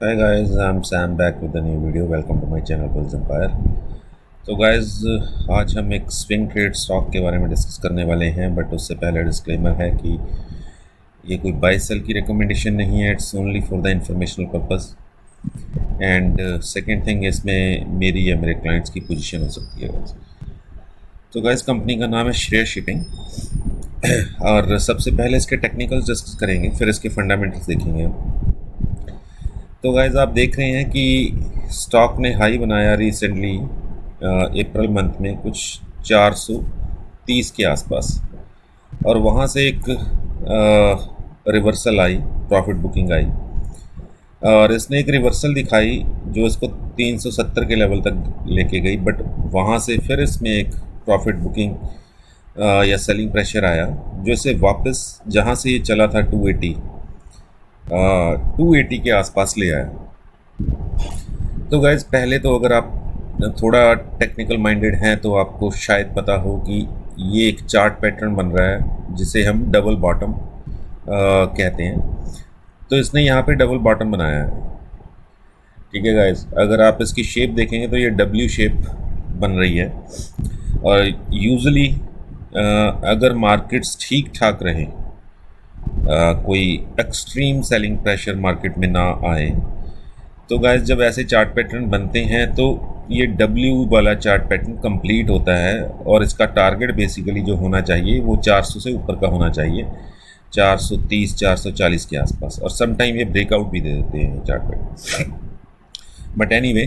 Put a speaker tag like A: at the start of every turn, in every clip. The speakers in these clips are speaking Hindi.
A: Hi guys, I'm Sam back with a new video. Welcome to my channel Bulls Empire. तो गाइज आज हम एक स्विंग ट्रेड स्टॉक के बारे में डिस्कस करने वाले हैं, बट उससे पहले डिस्क्लेमर है कि ये कोई बाय सेल की रिकमेंडेशन नहीं है. It's only for the informational purpose. And second thing, इसमें मेरी या मेरे क्लाइंट्स की पोजीशन हो सकती है गाइज. तो गाइज कंपनी का नाम है श्रेय शिपिंग. और सबसे पहले इसके टेक्निकल्स डिस्कस करेंगे, फिर इसके फंडामेंटल्स देखेंगे. तो गाइज आप देख रहे हैं कि स्टॉक ने हाई बनाया रिसेंटली अप्रैल मंथ में कुछ 430 के आसपास, और वहाँ से एक रिवर्सल आई, प्रॉफिट बुकिंग आई, और इसने एक रिवर्सल दिखाई जो इसको 370 के लेवल तक लेके गई. बट वहाँ से फिर इसमें एक प्रॉफिट बुकिंग या सेलिंग प्रेशर आया जो इसे वापस जहाँ से ये चला था 280 के आसपास ले आया. तो गाइज पहले तो अगर आप थोड़ा टेक्निकल माइंडेड हैं तो आपको शायद पता हो कि ये एक चार्ट पैटर्न बन रहा है जिसे हम डबल बॉटम कहते हैं. तो इसने यहाँ पे डबल बॉटम बनाया है. ठीक है गाइज, अगर आप इसकी शेप देखेंगे तो ये डब्ल्यू शेप बन रही है. और यूजुअली अगर मार्केट्स ठीक ठाक रहें, कोई एक्सट्रीम सेलिंग प्रेशर मार्केट में ना आए, तो गाइस जब ऐसे चार्ट पैटर्न बनते हैं तो ये डब्ल्यू वाला चार्ट पैटर्न कंप्लीट होता है, और इसका टारगेट बेसिकली जो होना चाहिए वो 400 से ऊपर का होना चाहिए, 430 440 के आसपास. और सम टाइम ये ब्रेकआउट भी दे देते हैं चार्ट पैटर्न. बट एनीवे,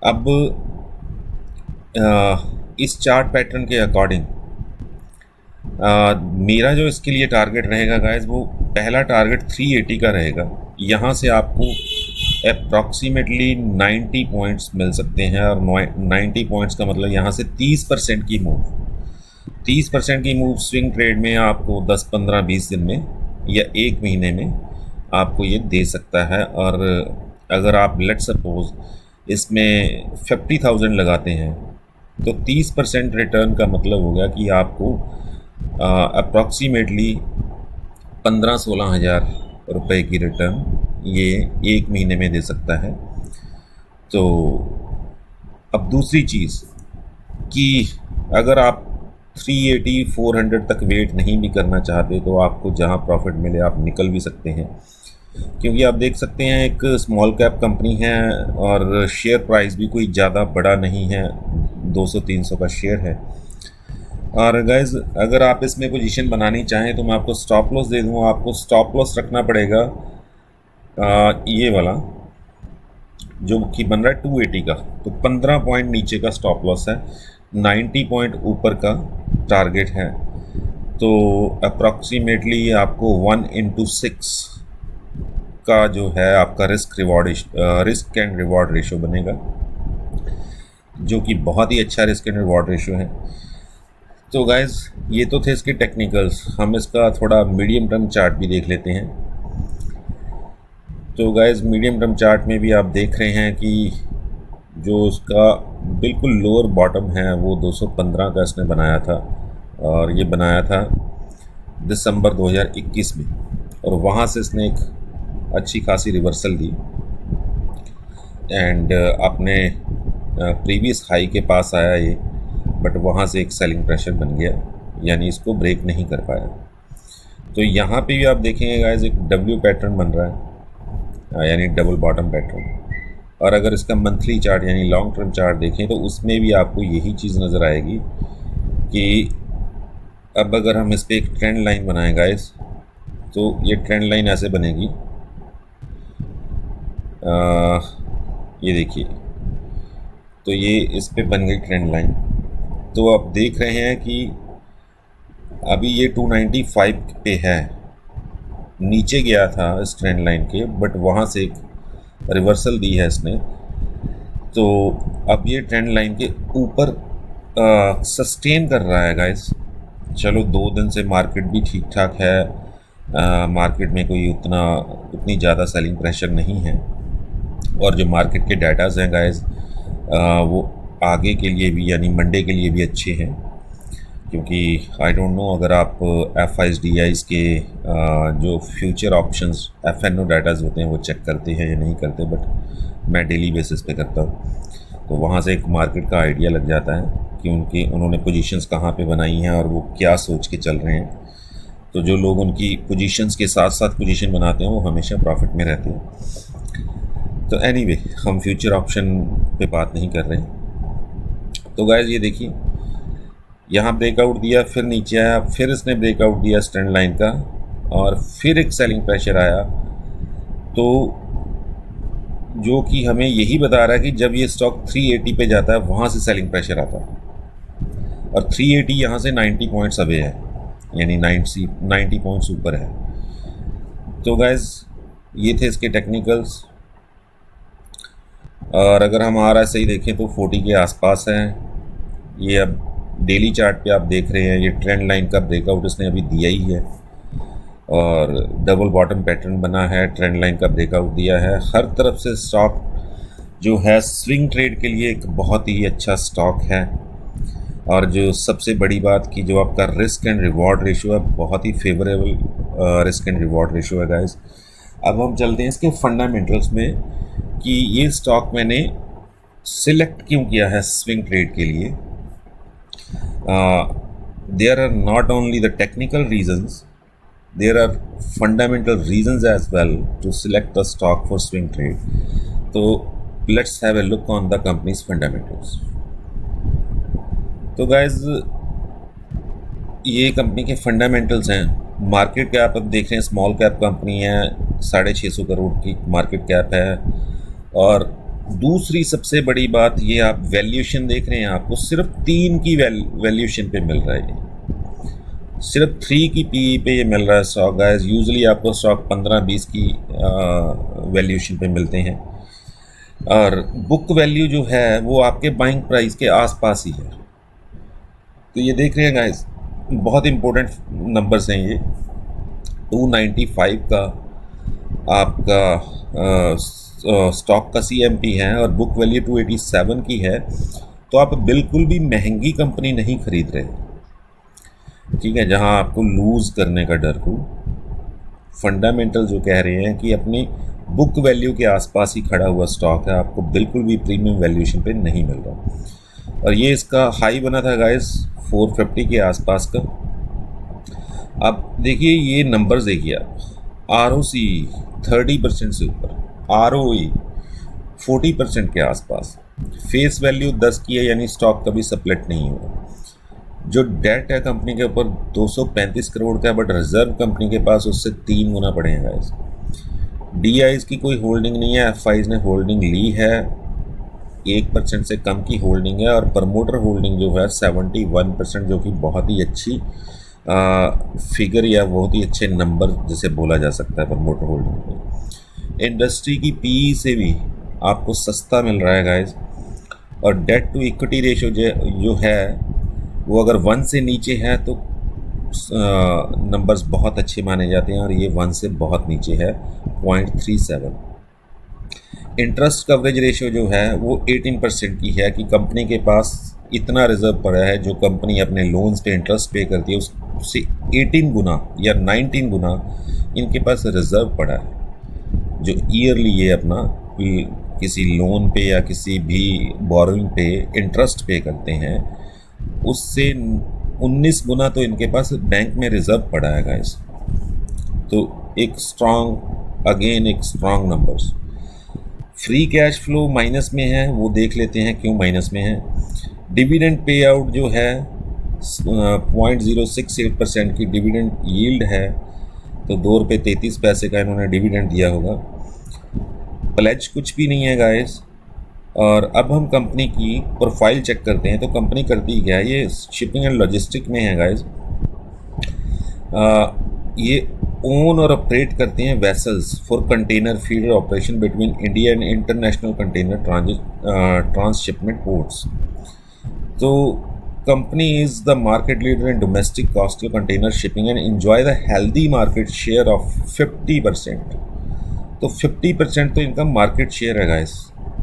A: अब इस चार्ट पैटर्न के अकॉर्डिंग मेरा जो इसके लिए टारगेट रहेगा गाइस, वो पहला टारगेट 380 का रहेगा. यहाँ से आपको अप्रॉक्सीमेटली 90 पॉइंट्स मिल सकते हैं, और 90 पॉइंट्स का मतलब यहाँ से 30% की मूव. 30% की मूव स्विंग ट्रेड में आपको 10 15 20 दिन में या एक महीने में आपको ये दे सकता है. और अगर आप लेट सपोज इसमें 50,000 लगाते हैं तो 30% रिटर्न का मतलब हो गया कि आपको अप्रॉक्सीमेटली 15-16 हज़ार रुपये की रिटर्न ये एक महीने में दे सकता है. तो अब दूसरी चीज़ कि अगर आप 380-400 तक वेट नहीं भी करना चाहते तो आपको जहां प्रॉफिट मिले आप निकल भी सकते हैं, क्योंकि आप देख सकते हैं एक स्मॉल कैप कंपनी है और शेयर प्राइस भी कोई ज़्यादा बड़ा नहीं है, 200-300 का शेयर है. और गाइज अगर आप इसमें पोजीशन बनानी चाहें तो मैं आपको स्टॉप लॉस दे दूँ. आपको स्टॉप लॉस रखना पड़ेगा ये वाला जो कि बन रहा है 280 का. तो 15 पॉइंट नीचे का स्टॉप लॉस है, 90 पॉइंट ऊपर का टारगेट है. तो अप्रॉक्सीमेटली आपको 1:6 का जो है आपका रिस्क एंड रिवॉर्ड रेशो बनेगा, जो कि बहुत ही अच्छा रिस्क एंड रिवॉर्ड रेशो है. तो गाइज़ ये तो थे इसके टेक्निकल्स. हम इसका थोड़ा मीडियम टर्म चार्ट भी देख लेते हैं. तो गाइज़ मीडियम टर्म चार्ट में भी आप देख रहे हैं कि जो उसका बिल्कुल लोअर बॉटम है वो 215 का इसने बनाया था, और ये बनाया था दिसंबर 2021 में, और वहाँ से इसने एक अच्छी खासी रिवर्सल दी एंड अपने प्रीवियस हाई के पास आया ये. बट वहाँ से एक सेलिंग प्रेशर बन गया, यानी इसको ब्रेक नहीं कर पाया. तो यहाँ पे भी आप देखेंगे गाइस एक डब्ल्यू पैटर्न बन रहा है, यानी डबल बॉटम पैटर्न. और अगर इसका मंथली चार्ट यानी लॉन्ग टर्म चार्ट देखें तो उसमें भी आपको यही चीज़ नज़र आएगी कि अब अगर हम इस पर एक ट्रेंड लाइन बनाएं गाइस, तो ये ट्रेंड लाइन ऐसे बनेगी. ये देखिए, तो ये इस पे बन गई ट्रेंड लाइन. तो आप देख रहे हैं कि अभी ये 295 पे है, नीचे गया था इस ट्रेंड लाइन के, बट वहाँ से एक रिवर्सल दी है इसने. तो अब ये ट्रेंड लाइन के ऊपर सस्टेन कर रहा है गाइस. चलो 2 दिन से मार्केट भी ठीक ठाक है, मार्केट में कोई उतनी ज़्यादा सेलिंग प्रेशर नहीं है, और जो मार्केट के डाटाज हैं गाइस वो आगे के लिए भी यानी मंडे के लिए भी अच्छे हैं. क्योंकि आई डोंट नो अगर आप एफ आईज डी आईज के जो future options F N O datas होते हैं वो चेक करते हैं या नहीं करते, बट मैं डेली बेसिस पे करता हूँ। तो वहाँ से एक मार्केट का आइडिया लग जाता है कि उन्होंने पोजीशंस कहाँ पे बनाई हैं और वो क्या सोच के चल रहे हैं। तो जो लोग उनकी पोजीशंस के साथ साथ पोजीशन बनाते हैं वो हमेशा प्रॉफिट में रहते हैं। तो एनीवे, हम फ्यूचर ऑप्शन पे बात नहीं कर रहे हैं। तो गाइस ये देखिए, यहाँ ब्रेकआउट दिया, फिर नीचे आया, फिर इसने ब्रेकआउट दिया ट्रेंड लाइन का, और फिर एक सेलिंग प्रेशर आया। तो जो कि हमें यही बता रहा है कि जब ये स्टॉक 380 पे जाता है वहाँ से सेलिंग प्रेशर आता है, और 380 यहाँ से 90 पॉइंट्स अवे है, यानी 90 पॉइंट्स ऊपर है। तो गाइज ये थे इसके टेक्निकल्स। और अगर हम RSI देखें तो 40 के आसपास है। ये अब डेली चार्ट पे आप देख रहे हैं, ये ट्रेंड लाइन का ब्रेकआउट इसने अभी दिया ही है, और डबल बॉटम पैटर्न बना है, ट्रेंड लाइन का ब्रेकआउट दिया है। हर तरफ से स्टॉक जो है स्विंग ट्रेड के लिए एक बहुत ही अच्छा स्टॉक है। और जो सबसे बड़ी बात कि जो आपका रिस्क एंड रिवॉर्ड रेशियो है, बहुत ही favourable risk and reward ratio है गाइस। अब हम चलते हैं इसके फंडामेंटल्स में कि ये स्टॉक मैंने सिलेक्ट क्यों किया है स्विंग ट्रेड के लिए। There are not only the technical reasons, there are fundamental reasons as well to select the stock for swing trade. So let's have a look on the company's fundamentals. तो guys ये कंपनी के फंडामेंटल्स हैं। मार्केट कैप आप देख रहे हैं, स्मॉल कैप कंपनी है, 650 करोड़ की मार्केट कैप है। और दूसरी सबसे बड़ी बात, ये आप वैल्यूएशन देख रहे हैं, आपको सिर्फ 3 की वैल्यूएशन पे मिल रहा है, सिर्फ 3 की पी पे ये मिल रहा है स्टॉक गाइस। यूजुअली आपको स्टॉक 15-20 की वैल्यूएशन पे मिलते हैं, और बुक वैल्यू जो है वो आपके बाइंग प्राइस के आसपास ही है। तो ये देख रहे हैं गाइस, बहुत इंपॉर्टेंट नंबर्स हैं ये। 295 का आपका स्टॉक का CMP है, और बुक वैल्यू 287 की है। तो आप बिल्कुल भी महंगी कंपनी नहीं खरीद रहे, ठीक है, जहां आपको लूज़ करने का डर हो। फंडामेंटल जो कह रहे हैं कि अपनी बुक वैल्यू के आसपास ही खड़ा हुआ स्टॉक है, आपको बिल्कुल भी प्रीमियम वैल्यूएशन पे नहीं मिल रहा। और ये इसका हाई बना था गाइस 450 के आसपास का। अब देखिए ये नंबर्स देखिए आप, ROC 30% से ऊपर, ROE 40% के आसपास, फेस वैल्यू 10 की है, यानी स्टॉक कभी सप्लेट नहीं हुआ। जो डेट है कंपनी के ऊपर 235 करोड़ का है, बट रिजर्व कंपनी के पास उससे 3 गुना पड़े हैं गाइस। DIs की कोई होल्डिंग नहीं है, FIs ने होल्डिंग ली है, 1% से कम की होल्डिंग है, और प्रमोटर होल्डिंग जो है 71%, जो कि बहुत ही अच्छी फिगर या बहुत ही अच्छे नंबर जिसे बोला जा सकता है प्रमोटर होल्डिंग में। इंडस्ट्री की PE से भी आपको सस्ता मिल रहा है गाइस। और डेट टू इक्विटी रेशियो जो है वो अगर 1 से नीचे है तो नंबर्स बहुत अच्छे माने जाते हैं, और ये 1 से बहुत नीचे है, 0.37। इंटरेस्ट कवरेज रेशियो जो है वो 18% की है, कि कंपनी के पास इतना रिजर्व पड़ा है, जो कंपनी अपने लोन्स पे इंटरेस्ट पे करती है उससे 18 गुना या 19 गुना इनके पास रिजर्व पड़ा है, जो ईयरली ये अपना किसी लोन पे या किसी भी बोरोइंग पे इंटरेस्ट पे करते हैं, उससे 19 गुना तो इनके पास बैंक में रिजर्व पड़ा है गाइस। तो एक strong numbers. Free cash flow minus में है, वो देख लेते हैं क्यों माइनस में है। डिविडेंड पे आउट जो है 0.068% की डिविडेंड यील्ड है, तो ₹2.33 का इन्होंने डिविडेंड दिया होगा। प्लेज कुछ भी नहीं है गाइस। और अब हम कंपनी की प्रोफाइल चेक करते हैं, तो कंपनी करती क्या है, ये शिपिंग एंड लॉजिस्टिक में है गाइस। ये ओन और ऑपरेट करते हैं vessels for container feeder operation between India and international container transshipment ports. तो company is the market leader in domestic coastal container shipping and enjoy the healthy market share of 50%। तो 50% तो इनका मार्केट शेयर है गाइस।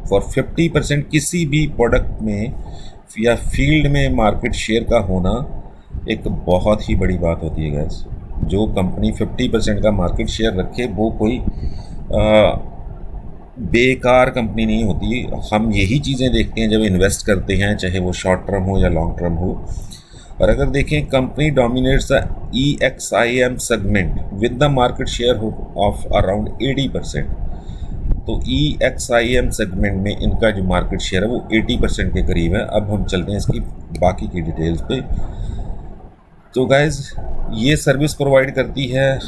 A: फॉर 50% किसी भी प्रोडक्ट में या फील्ड में मार्केट शेयर का होना एक बहुत ही बड़ी बात होती है गैस। जो कंपनी 50% का मार्केट शेयर रखे वो कोई बेकार कंपनी नहीं होती। हम यही चीज़ें देखते हैं जब इन्वेस्ट करते हैं, चाहे वो शॉर्ट टर्म हो या लॉन्ग टर्म हो। और अगर देखें, company dominates the EXIM segment with the market share of around 80%। तो EXIM सेगमेंट में इनका जो मार्केट शेयर है वो 80% के करीब है। अब हम चलते हैं इसकी बाकी की डिटेल्स पे। तो गाइज ये सर्विस प्रोवाइड करती है,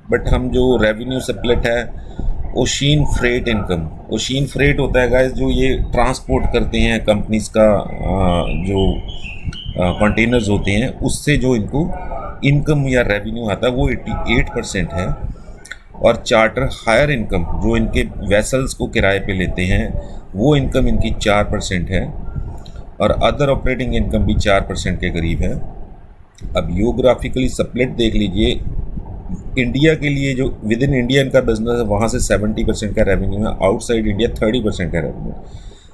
A: बट हम जो रेवेन्यू स्प्लिट है, ocean freight income, ocean freight होता है गाइज जो ये ट्रांसपोर्ट करते हैं कंपनीज का जो कंटेनर्स होते हैं, उससे जो इनको इनकम या रेवेन्यू आता है वो 88% है। और चार्टर हायर इनकम जो इनके वेसल्स को किराए पे लेते हैं वो इनकम इनकी 4% है। और अदर ऑपरेटिंग इनकम भी 4% के करीब है। अब यूग्राफिकली स्प्लिट देख लीजिए, इंडिया के लिए जो विद इन इंडिया इनका बिजनेस है वहाँ से 70% का रेवेन्यू है, आउटसाइड इंडिया 30% का रेवेन्यू।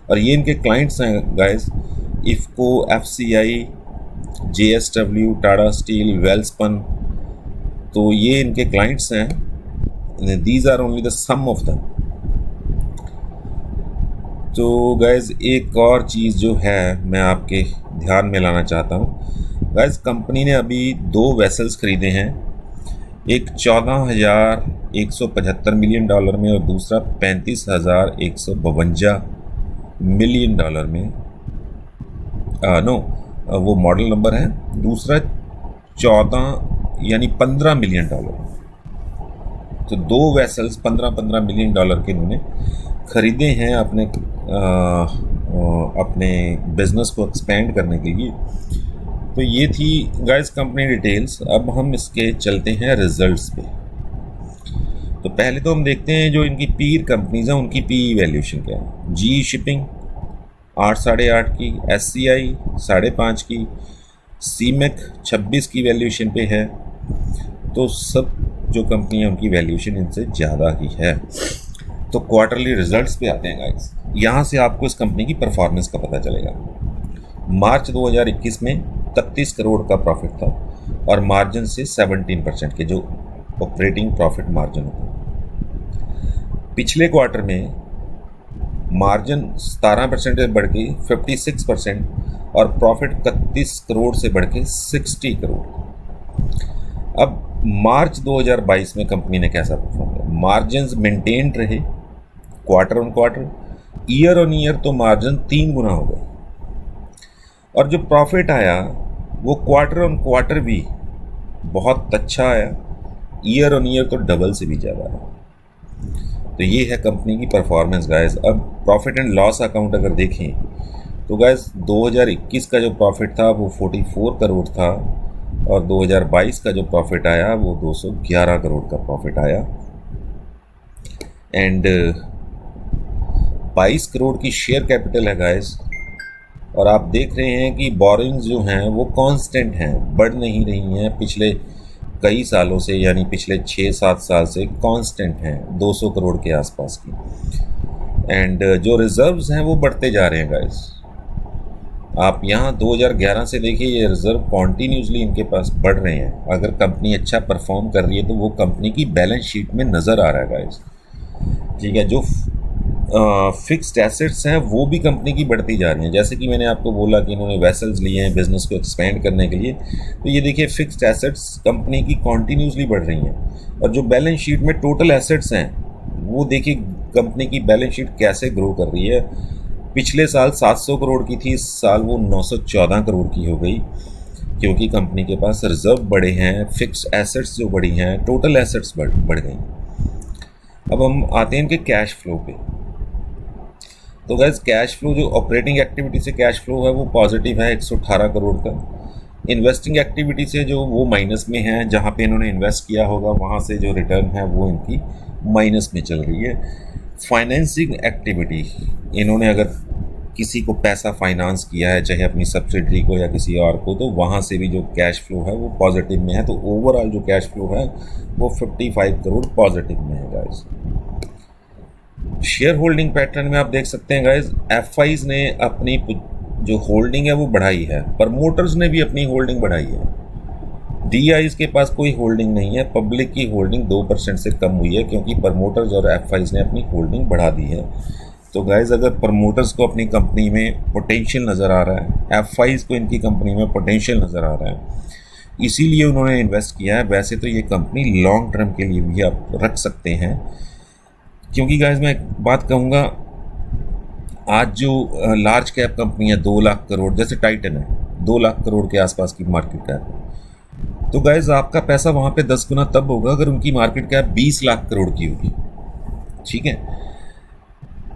A: और ये इनके क्लाइंट्स हैं guys, IFFCO, FCI, JSW, Tata steel, Welspun. तो ये इनके क्लाइंट्स हैं। These are only the some of them। तो गाइज एक और चीज़ जो है मैं आपके ध्यान में लाना चाहता हूँ। गाइज कंपनी ने अभी 2 वेसल्स खरीदे हैं, एक $14,175 मिलियन में और दूसरा $35,152 मिलियन में। वो मॉडल नंबर है। दूसरा 14 यानी $15 मिलियन। तो 2 वेसल्स $15 मिलियन के इन्होंने ख़रीदे हैं अपने बिज़नेस को एक्सपेंड करने के लिए। तो ये थी गाइस कंपनी डिटेल्स। अब हम इसके चलते हैं रिजल्ट्स पे। तो पहले तो हम देखते हैं जो इनकी पीर कंपनीज हैं उनकी PE वैल्यूएशन क्या है। GE शिपिंग 8 साढ़े 8 की, SCI 5.5 की, सीमेक 26 की वैल्यूएशन पे है। तो सब जो कंपनी है उनकी वैल्यूएशन इनसे ज़्यादा ही है। तो क्वार्टरली रिजल्ट्स पे आते हैं गाइस। यहाँ से आपको इस कंपनी की परफॉर्मेंस का पता चलेगा। मार्च 2021 में 31 करोड़ का प्रॉफिट था और मार्जिन से 17% के जो ऑपरेटिंग प्रॉफिट मार्जिन होता है। पिछले क्वार्टर में मार्जिन 17% से बढ़ के 56% और प्रॉफिट 31 करोड़ से बढ़ के 60 करोड़। अब मार्च 2022 में कंपनी ने कैसा परफॉर्म किया? मार्जिन मेंटेन्ड रहे quarter on quarter, year on year तो मार्जिन 3 गुना हो गए। और जो प्रॉफिट आया वो क्वार्टर ऑन क्वार्टर भी बहुत अच्छा आया, ईयर ऑन ईयर तो डबल से भी ज़्यादा है। तो ये है कंपनी की परफॉर्मेंस गाइस। अब प्रॉफिट एंड लॉस अकाउंट अगर देखें तो गाइस 2021 का जो प्रॉफिट था वो 44 करोड़ था और 2022 का जो प्रॉफिट आया वो 211 करोड़ का प्रॉफिट आया। एंड 22 करोड़ की शेयर कैपिटल है गाइस। और आप देख रहे हैं कि बोरिंग्स जो हैं वो कांस्टेंट हैं, बढ़ नहीं रही हैं पिछले कई सालों से, यानी पिछले 6-7 साल से कांस्टेंट हैं 200 करोड़ के आसपास की। एंड जो रिजर्व्स हैं वो बढ़ते जा रहे हैं गाइस। आप यहाँ 2011 से देखिए, ये रिज़र्व कॉन्टीन्यूसली इनके पास बढ़ रहे हैं। अगर कंपनी अच्छा परफॉर्म कर रही है तो वो कंपनी की बैलेंस शीट में नज़र आ रहा है गाइस। ठीक है, जो फिक्स्ड एसेट्स हैं वो भी कंपनी की बढ़ती जा रही हैं। जैसे कि मैंने आपको बोला कि इन्होंने वेसल्स लिए हैं बिज़नेस को एक्सपेंड करने के लिए, तो ये देखिए फिक्स्ड एसेट्स कंपनी की कॉन्टीन्यूसली बढ़ रही हैं। और जो बैलेंस शीट में टोटल एसेट्स हैं वो देखिए कंपनी की बैलेंस शीट कैसे ग्रो कर रही है। पिछले साल 700 करोड़ की थी, इस साल वो 914 करोड़ की हो गई, क्योंकि कंपनी के पास रिजर्व बढ़े हैं, फिक्स्ड एसेट्स जो बढ़ी हैं, टोटल एसेट्स बढ़ गई। अब हम आते हैं इनके कैश फ्लो पे। तो गैस कैश फ्लो जो ऑपरेटिंग एक्टिविटी से कैश फ्लो है वो पॉजिटिव है 118 करोड़ का। इन्वेस्टिंग एक्टिविटी से जो वो माइनस में है, जहाँ पे इन्होंने इन्वेस्ट किया होगा वहाँ से जो रिटर्न है वो इनकी माइनस में चल रही है। फाइनेंसिंग एक्टिविटी, इन्होंने अगर किसी को पैसा फाइनेंस किया है, चाहे अपनी सब्सिडरी को या किसी और को, तो वहाँ से भी जो कैश फ्लो है वो पॉजिटिव में है। तो ओवरऑल जो कैश फ्लो है वो 55 करोड़ पॉजिटिव में है गाइस। शेयर होल्डिंग पैटर्न में आप देख सकते हैं गाइस, एफआईज ने अपनी जो होल्डिंग है वो बढ़ाई है, प्रमोटर्स ने भी अपनी होल्डिंग बढ़ाई है। DIs के पास कोई होल्डिंग नहीं है, पब्लिक की होल्डिंग 2% से कम हुई है क्योंकि प्रमोटर्स और FIs ने अपनी होल्डिंग बढ़ा दी है। तो गाइज अगर प्रमोटर्स को अपनी कंपनी में पोटेंशियल नज़र आ रहा है, FIs को इनकी कंपनी में पोटेंशियल नज़र आ रहा है, इसीलिए उन्होंने इन्वेस्ट किया है। वैसे तो ये कंपनी लॉन्ग टर्म के लिए भी आप रख सकते हैं, क्योंकि गाइज मैं एक बात कहूँगा, आज जो लार्ज कैप कंपनी है 2 लाख करोड़, जैसे टाइटन है 2 लाख करोड़ के आसपास की मार्केट कैप है, तो गाइज आपका पैसा वहाँ पे 10 गुना तब होगा अगर उनकी मार्केट कैप 20 लाख करोड़ की होगी। ठीक है,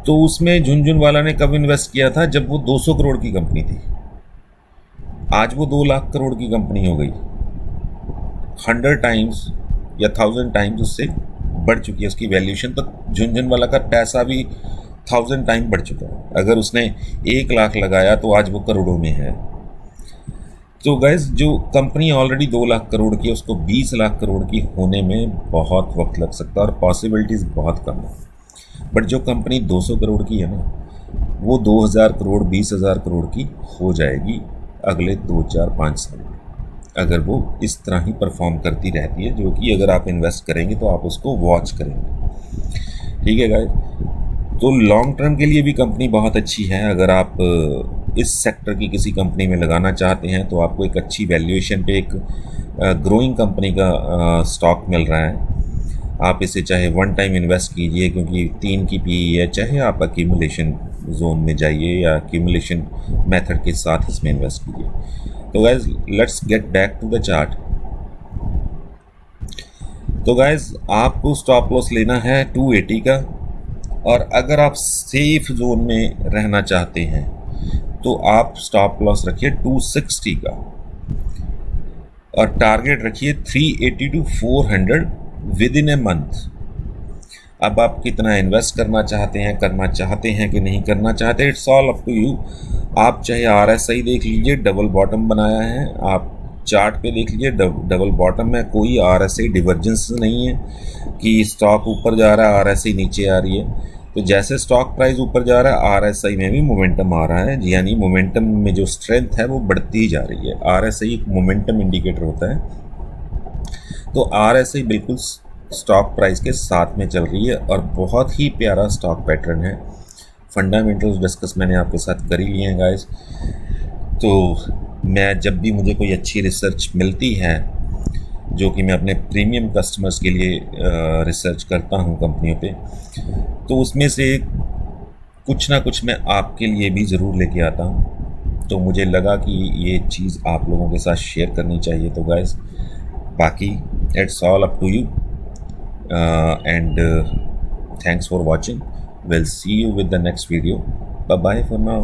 A: तो उसमें झुनझुनवाला ने कब इन्वेस्ट किया था? जब वो 200 करोड़ की कंपनी थी। आज वो 2 लाख करोड़ की कंपनी हो गई, 100 टाइम्स या 1000 टाइम्स उससे बढ़ चुकी है उसकी वैल्यूएशन। तो झुनझुनवाला का पैसा भी 1000 टाइम बढ़ चुका है। अगर उसने 1 लाख लगाया तो आज वो करोड़ों में है। तो गैस जो कंपनी ऑलरेडी 2 लाख करोड़ की है, उसको 20 लाख करोड़ की होने में बहुत वक्त लग सकता है और पॉसिबिलिटीज़ बहुत कम है। बट जो कंपनी 200 करोड़ की है ना, वो 2000 करोड़ 20,000 करोड़ की हो जाएगी अगले 2 4 5 साल में, अगर वो इस तरह ही परफॉर्म करती रहती है, जो कि अगर आप इन्वेस्ट करेंगे तो आप उसको वॉच करेंगे। ठीक है गाइस, तो लॉन्ग टर्म के लिए भी कंपनी बहुत अच्छी है। अगर आप इस सेक्टर की किसी कंपनी में लगाना चाहते हैं तो आपको एक अच्छी वैल्यूएशन पे एक ग्रोइंग कंपनी का स्टॉक मिल रहा है। आप इसे चाहे वन टाइम इन्वेस्ट कीजिए क्योंकि 3 की PE है, चाहे आप एक्यूमुलेशन जोन में जाइए या एक्यूमुलेशन मेथड के साथ इसमें इन्वेस्ट कीजिए। तो guys let's get back to the chart. तो गाइज आपको स्टॉप लॉस लेना है 280 का, और अगर आप सेफ जोन में रहना चाहते हैं तो आप स्टॉप लॉस रखिए 260 का और टारगेट रखिए 380 to 400 with in a month. अब आप कितना इन्वेस्ट करना चाहते हैं कि नहीं करना चाहते, it's all up to you. आप चाहे RSI देख लीजिए, डबल बॉटम बनाया है, आप चार्ट पे देख लीजिए डबल बॉटम में कोई RSI डिवर्जेंस नहीं है कि स्टॉक ऊपर जा रहा है RSI नीचे आ रही है। तो जैसे स्टॉक प्राइस ऊपर जा रहा है RSI में भी मोमेंटम आ रहा है, यानी मोमेंटम में जो स्ट्रेंथ है वो बढ़ती जा रही है। RSI एक मोमेंटम इंडिकेटर होता है, तो RSI बिल्कुल स्टॉक प्राइस के साथ में चल रही है और बहुत ही प्यारा स्टॉक पैटर्न है। फंडामेंटल्स डिस्कस मैंने आपके साथ कर ही लिए हैं गाइस। तो मैं जब भी मुझे कोई अच्छी रिसर्च मिलती है, जो कि मैं अपने प्रीमियम कस्टमर्स के लिए रिसर्च करता हूं कंपनियों पे, तो उसमें से कुछ ना कुछ मैं आपके लिए भी ज़रूर लेके आता हूं। तो मुझे लगा कि ये चीज़ आप लोगों के साथ शेयर करनी चाहिए। तो गाइस बाकी it's all up to you and thanks for watching. We'll see you with the next video. Bye bye for now.